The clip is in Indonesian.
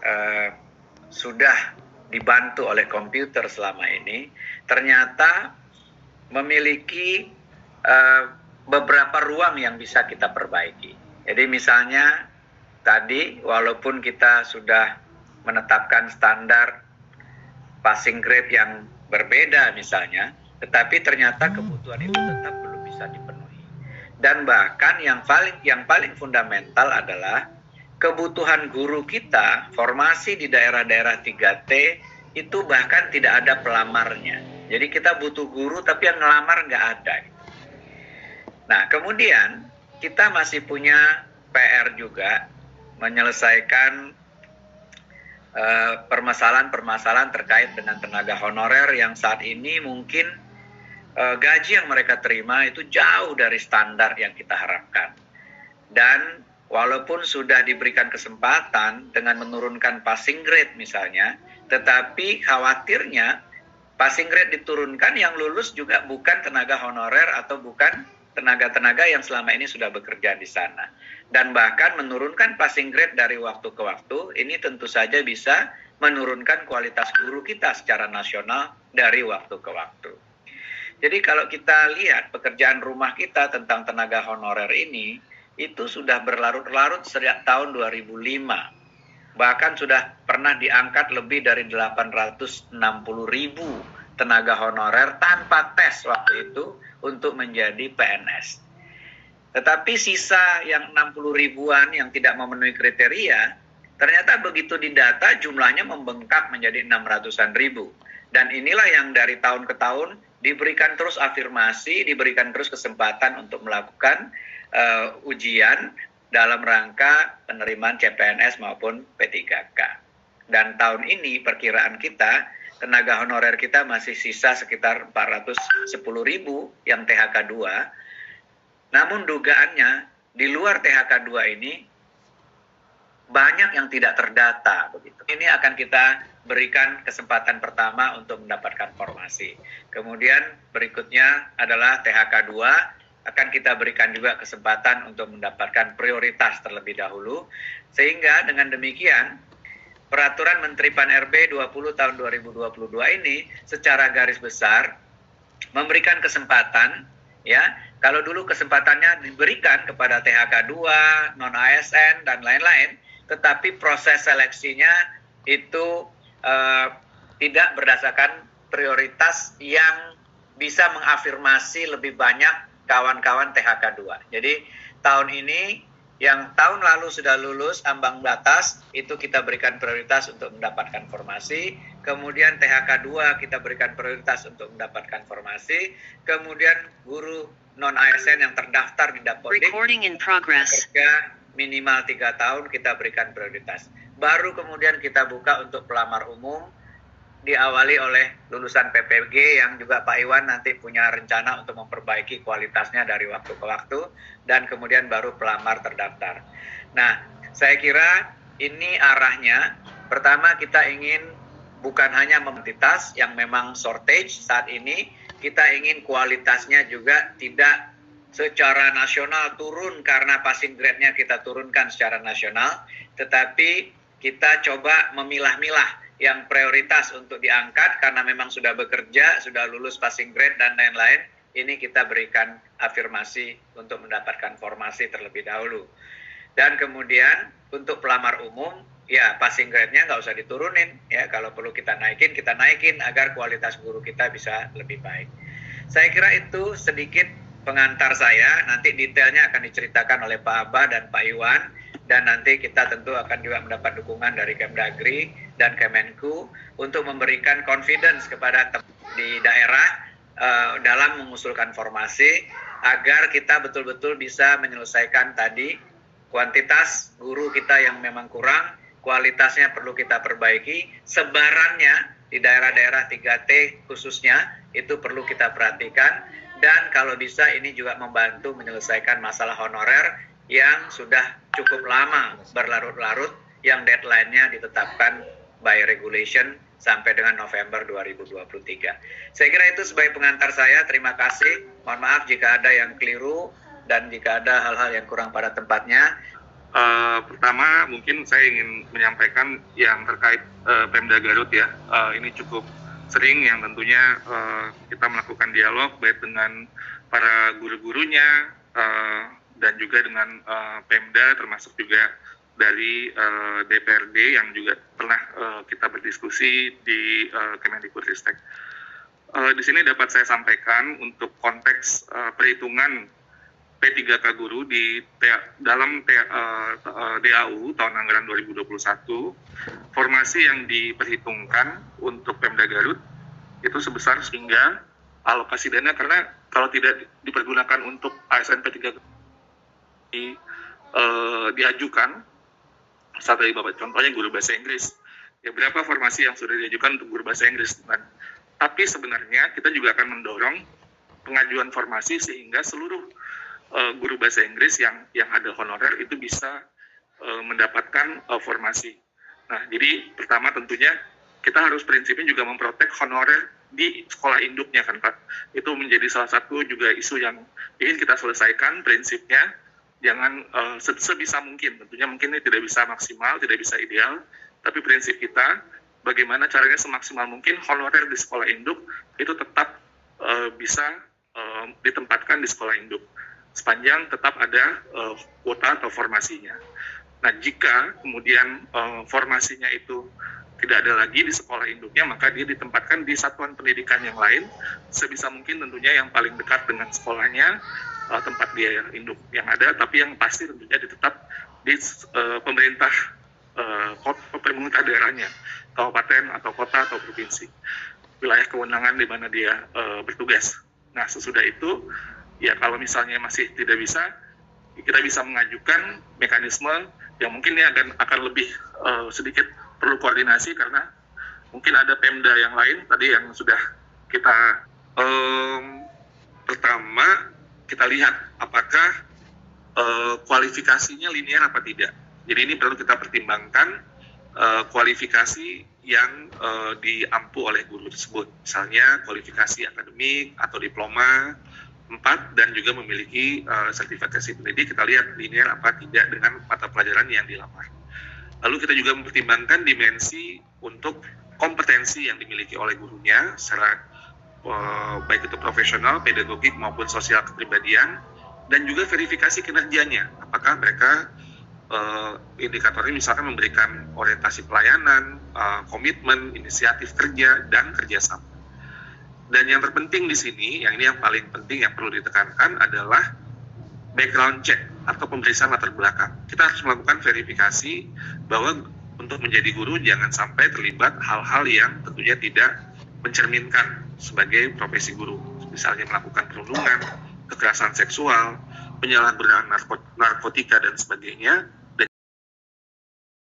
uh, sudah dibantu oleh komputer selama ini, ternyata memiliki beberapa ruang yang bisa kita perbaiki. Jadi misalnya tadi, walaupun kita sudah menetapkan standar passing grade yang berbeda misalnya, tetapi ternyata kebutuhan itu tetap belum bisa dipenuhi. Dan bahkan yang paling fundamental adalah kebutuhan guru kita, formasi di daerah-daerah 3T itu bahkan tidak ada pelamarnya. Jadi kita butuh guru tapi yang ngelamar nggak ada. Nah, kemudian kita masih punya PR juga menyelesaikan permasalahan-permasalahan terkait dengan tenaga honorer yang saat ini mungkin gaji yang mereka terima itu jauh dari standar yang kita harapkan. Dan walaupun sudah diberikan kesempatan dengan menurunkan passing grade misalnya, tetapi khawatirnya passing grade diturunkan yang lulus juga bukan tenaga honorer atau bukan tenaga-tenaga yang selama ini sudah bekerja di sana. Dan bahkan menurunkan passing grade dari waktu ke waktu, ini tentu saja bisa menurunkan kualitas guru kita secara nasional dari waktu ke waktu. Jadi kalau kita lihat pekerjaan rumah kita tentang tenaga honorer ini, itu sudah berlarut-larut sejak tahun 2005. Bahkan sudah pernah diangkat lebih dari 860.000 tenaga honorer tanpa tes waktu itu untuk menjadi PNS. Tetapi sisa yang 60 ribuan yang tidak memenuhi kriteria, ternyata begitu didata jumlahnya membengkak menjadi 600-an ribu. Dan inilah yang dari tahun ke tahun diberikan terus afirmasi, diberikan terus kesempatan untuk melakukan ujian dalam rangka penerimaan CPNS maupun P3K. Dan tahun ini perkiraan kita, tenaga honorer kita masih sisa sekitar 410.000 yang THK 2. Namun dugaannya di luar THK 2 ini banyak yang tidak terdata begitu. Ini akan kita berikan kesempatan pertama untuk mendapatkan formasi. Kemudian berikutnya adalah THK 2, akan kita berikan juga kesempatan untuk mendapatkan prioritas terlebih dahulu. Sehingga dengan demikian Peraturan Menteri Pan-RB 20 tahun 2022 ini secara garis besar memberikan kesempatan, ya, kalau dulu kesempatannya diberikan kepada THK 2, non-ASN, dan lain-lain, tetapi proses seleksinya itu tidak berdasarkan prioritas yang bisa mengafirmasi lebih banyak kawan-kawan THK 2. Jadi tahun ini yang tahun lalu sudah lulus ambang batas, itu kita berikan prioritas untuk mendapatkan formasi. Kemudian THK 2 kita berikan prioritas untuk mendapatkan formasi. Kemudian guru non-ASN yang terdaftar di Dapodik, kerja minimal 3 tahun kita berikan prioritas. Baru kemudian kita buka untuk pelamar umum, diawali oleh lulusan PPG yang juga Pak Iwan nanti punya rencana untuk memperbaiki kualitasnya dari waktu ke waktu, dan kemudian baru pelamar terdaftar. Nah, saya kira ini arahnya. Pertama, kita ingin bukan hanya kuantitas yang memang shortage saat ini, kita ingin kualitasnya juga tidak secara nasional turun karena passing grade-nya kita turunkan secara nasional, tetapi kita coba memilah-milah yang prioritas untuk diangkat karena memang sudah bekerja, sudah lulus passing grade dan lain-lain. Ini kita berikan afirmasi untuk mendapatkan formasi terlebih dahulu. Dan kemudian untuk pelamar umum, ya passing grade-nya nggak usah diturunin, ya kalau perlu kita naikin agar kualitas guru kita bisa lebih baik. Saya kira itu sedikit pengantar saya. Nanti detailnya akan diceritakan oleh Pak Abah dan Pak Iwan. Dan nanti kita tentu akan juga mendapat dukungan dari Kemdagri dan Kemenku untuk memberikan confidence kepada di daerah dalam mengusulkan formasi agar kita betul-betul bisa menyelesaikan tadi kuantitas guru kita yang memang kurang, kualitasnya perlu kita perbaiki, sebarannya di daerah-daerah 3T khususnya itu perlu kita perhatikan, dan kalau bisa ini juga membantu menyelesaikan masalah honorer yang sudah cukup lama berlarut-larut, yang deadline-nya ditetapkan by regulation sampai dengan November 2023. Saya kira itu sebagai pengantar saya. Terima kasih. Mohon maaf jika ada yang keliru dan jika ada hal-hal yang kurang pada tempatnya. Pertama, mungkin saya ingin menyampaikan yang terkait Pemda Garut ya. Ini cukup sering yang tentunya kita melakukan dialog baik dengan para guru-gurunya dan juga dengan Pemda, termasuk juga dari DPRD yang juga pernah kita berdiskusi di Kemendikbudristek. Di sini dapat saya sampaikan untuk konteks perhitungan P3K Guru di dalam DAU tahun anggaran 2021, formasi yang diperhitungkan untuk Pemda Garut itu sebesar hingga alokasi dana, karena kalau tidak dipergunakan untuk ASN P3K diajukan, saat tadi Bapak contohnya guru bahasa Inggris, ya berapa formasi yang sudah diajukan untuk guru bahasa Inggris. Tapi sebenarnya kita juga akan mendorong pengajuan formasi sehingga seluruh guru bahasa Inggris yang ada honorer itu bisa mendapatkan formasi. Nah, jadi pertama tentunya kita harus prinsipnya juga memprotek honorer di sekolah induknya kan Pak. Itu menjadi salah satu juga isu yang ingin kita selesaikan prinsipnya. Jangan sebisa mungkin, tentunya mungkin ini tidak bisa maksimal, tidak bisa ideal, tapi prinsip kita bagaimana caranya semaksimal mungkin honorer di sekolah induk itu tetap bisa ditempatkan di sekolah induk, sepanjang tetap ada kuota atau formasinya. Nah, jika kemudian formasinya itu tidak ada lagi di sekolah induknya, maka dia ditempatkan di satuan pendidikan yang lain, sebisa mungkin tentunya yang paling dekat dengan sekolahnya, tempat dia induk yang ada, tapi yang pasti tentunya tetap di pemerintah daerahnya, kabupaten atau kota atau provinsi, wilayah kewenangan di mana dia bertugas. Nah, sesudah itu, ya kalau misalnya masih tidak bisa, kita bisa mengajukan mekanisme yang mungkin ini akan lebih sedikit perlu koordinasi, karena mungkin ada Pemda yang lain tadi yang sudah kita pertama kita lihat apakah kualifikasinya linear apa tidak. Jadi ini perlu kita pertimbangkan kualifikasi yang diampu oleh guru tersebut, misalnya kualifikasi akademik atau diploma 4 dan juga memiliki sertifikasi pendidik, kita lihat linear apa tidak dengan mata pelajaran yang dilamar. Lalu kita juga mempertimbangkan dimensi untuk kompetensi yang dimiliki oleh gurunya secara baik itu profesional, pedagogik maupun sosial kepribadian, dan juga verifikasi kinerjanya, apakah mereka indikatornya misalkan memberikan orientasi pelayanan, komitmen, inisiatif kerja, dan kerjasama. Dan yang terpenting di sini, yang ini yang paling penting yang perlu ditekankan adalah background check atau pemeriksaan latar belakang. Kita harus melakukan verifikasi bahwa untuk menjadi guru jangan sampai terlibat hal-hal yang tentunya tidak mencerminkan sebagai profesi guru. Misalnya melakukan perundungan, kekerasan seksual, penyalahgunaan narkotika dan sebagainya.